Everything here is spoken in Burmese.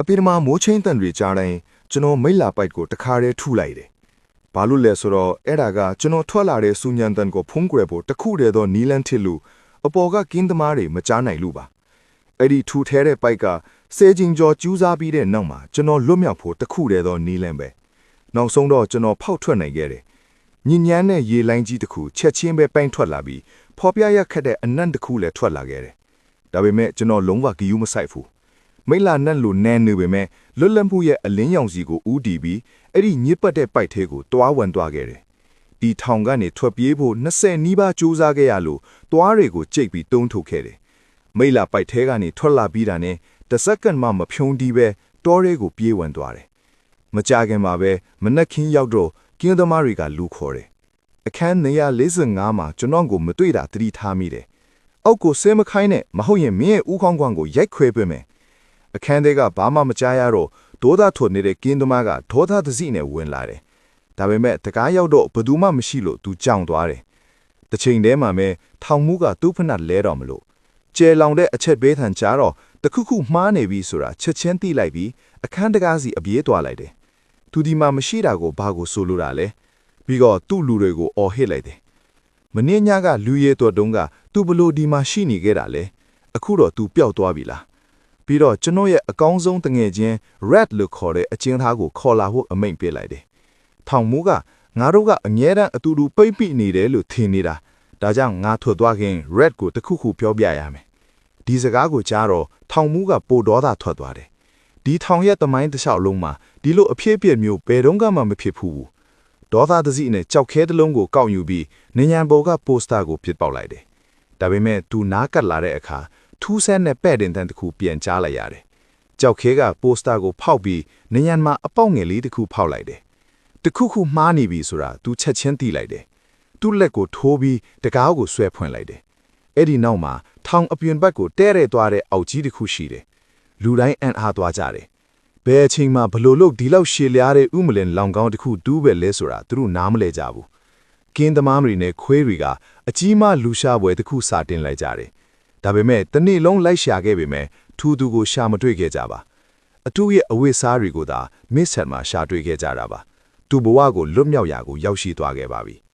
ပေမှာမိုးချင်းတန်တွေကြားတိုင်းကျွန်တော်မိလာပိုက်ကိုတခါတည်းထုလိုက်တယ်။ဘာလို့လဲဆိုတော့အဲ့ဒါကကျွန်တော်ထွက်လာတဲ့စူညံတန်ကိုဖုံးကွယ်ဖို့တခုတည်းသောနီလန်းထစ်လို့အပေါ်ကကင်းသမားတွေမကြားနိုင်လို့ပါ။အဲ့ဒီထူထဲတဲ့ပိုက်ကဆဲချင်းကျော်ကျူးစားပြီးတဲ့နောက်မှာကျွန်တော်လွတ်မြောက်ဖို့တခုတည်းသောနီလန်းပဲ။နောက်ဆုံးတော့ကျွန်တော်ဖောက်ထွက်နိုင်ခဲ့တယ်။ညဉ့်ညမ်းတဲ့ရေလိုင်းကြီးတစ်ခုချက်ချင်းပဲပိုင်ထွက်လာပြီးဖော်ပြရခက်တဲ့အနံ့တစ်ခုလည်းထွက်လာခဲ့တယ်။ဒါပေမဲ့ကျွန်တော်လုံးဝဂီယူမဆိုင်ဘူး။မိလာနက်လိုနန်းနေပေမဲ့လွတ်လပ်မှုရဲ့အလင်းရောင်စီကိုဦးတည်ပြီးအဲ့ဒီညစ်ပတ်တဲ့ပိုက်သေးကိုတွားဝင်သွားခဲ့တယ်။ဒီထောင်ကနေထွက်ပြေးဖို့20နီးပါးကြိုးစားခဲ့ရလို့တွားတွေကိုကြိတ်ပြီးတုံးထုတ်ခဲ့တယ်။မိလာပိုက်သေးကနေထွက်လာပြီးတာနဲ့တစ်စက္ကန့်မှမဖြုံးတီးပဲတောတွေကိုပြေးဝင်သွားတယ်။မကြခင်မှာပဲမနက်ခင်းရောက်တော့ကင်းသမားတွေကလူခေါ်တယ်။အခန်း145မှာကျွန်တော်ကိုမတွေ့တာသတိထားမိတယ်။အောက်ကိုဆဲမခိုင်းနဲ့မဟုတ်ရင်မင်းရဲ့ဥခေါင်းကွန်ကိုရိုက်ခွဲပေးမယ်။အခန်းထဲကဘာမှမကြားရတော့ဒေါသထွက်နေတဲ့ကင်းသမားကဒေါသသတိနဲ့ဝင်လာတယ်။ဒါပေမဲ့တကားရောက်တော့ဘသူမှမရှိလို့သူကြောင်သွားတယ်။တစ်ချိန်တည်းမှာပဲထောင်မှုကသူ့ဖက်နဲ့လဲတော်မလို့ကျဲလောင်တဲ့အချက်ဘေးထန်ကြားတော့တခုခုမှားနေပြီဆိုတာချက်ချင်းသိလိုက်ပြီးအခန်းတကားစီအပြေးသွားလိုက်တယ်။သူဒီမှာမရှိတာကိုဘာကိုဆိုလိုတာလဲ။ပြီးတော့သူ့လူတွေကိုအော်ဟစ်လိုက်တယ်။မင်းညကလူရဲတော်တုံးကသူဘလို့ဒီမှာရှိနေခဲ့တာလဲ။အခုတော့သူပျောက်သွားပြီလား။ပြီးတော့ကျွန်တော်ရဲ့အကောင်းဆုံးတငယ်ချင်း Red လို့ခေါ်တဲ့အချင်းသားကိုခေါ်လာဖို့အမိန့်ပေးလိုက်တယ်။ထောင်မှုကငါတို့ကအမြဲတမ်းအတူတူပိတ်ပိနေတယ်လို့ထင်နေတာ။ဒါကြောင့်ငါထွက်သွားခင် Red ကိုတခုခုပြောပြရမယ်။ဒီစကားကိုကြားတော့ထောင်မှုကပိုဒေါသထွက်သွားတယ်။ဒီထောင်ရဲ့သမိုင်းတစ်လျှောက်လုံးမှာဒီလိုအဖြစ်အပျက်မျိုးဘယ်တော့မှမဖြစ်ဘူး။ဒေါသသတိနဲ့ကြောက်ခဲတစ်လုံးကိုကောက်ယူပြီးနញ្ញံပေါ်ကပိုစတာကိုပြစ်ပေါက်လိုက်တယ်။ဒါပေမဲ့သူနားကပ်လာတဲ့အခါထူးဆန်းတဲ့ပဲ့တင်တန်းတစ်ခုပြန်ကြားလိုက်ရတယ်။ကြောက်ခဲကပိုစတာကိုဖောက်ပြီးနញ្ញံမှာအပေါက်ငယ်လေးတစ်ခုဖောက်လိုက်တယ်။တခုခုမှားနေပြီဆိုတာသူချက်ချင်းသိလိုက်တယ်။သူ့လက်ကိုထိုးပြီးတကားကိုဆွဲဖွင့်လိုက်တယ်။အဲ့ဒီနောက်မှာထောင်အပြင်ဘက်ကိုတဲရဲသွားတဲ့အောက်ကြီးတစ်ခုရှိတယ်။လူတိုင်းအံ့အားသွားကြတယ်။ဘယ်အချိန်မှဘလို့လို့ဒီလောက်ရှည်လျားတဲ့ဥမလင်လောင်ကောင်းတစ်ခုတူးပဲလဲဆိုတာသူတို့နားမလဲကြဘူး။ကင်းသမားတွေနဲ့ခွေးတွေကအကြီးမလူရှားပွဲတစ်ခုစာတင်လိုက်ကြတယ်။ဒါပေမဲ့တနေ့လုံးလိုက်ရှာခဲ့ပေမဲ့ထူသူကိုရှာမတွေ့ခဲ့ကြပါ။အတူရဲ့အဝိစားတွေကိုသာမစ်ဆန်မှာရှာတွေ့ခဲ့ကြတာပါ။သူ့ဘဝကိုလွတ်မြောက်ရာကိုရောက်ရှိသွားခဲ့ပါပြီ။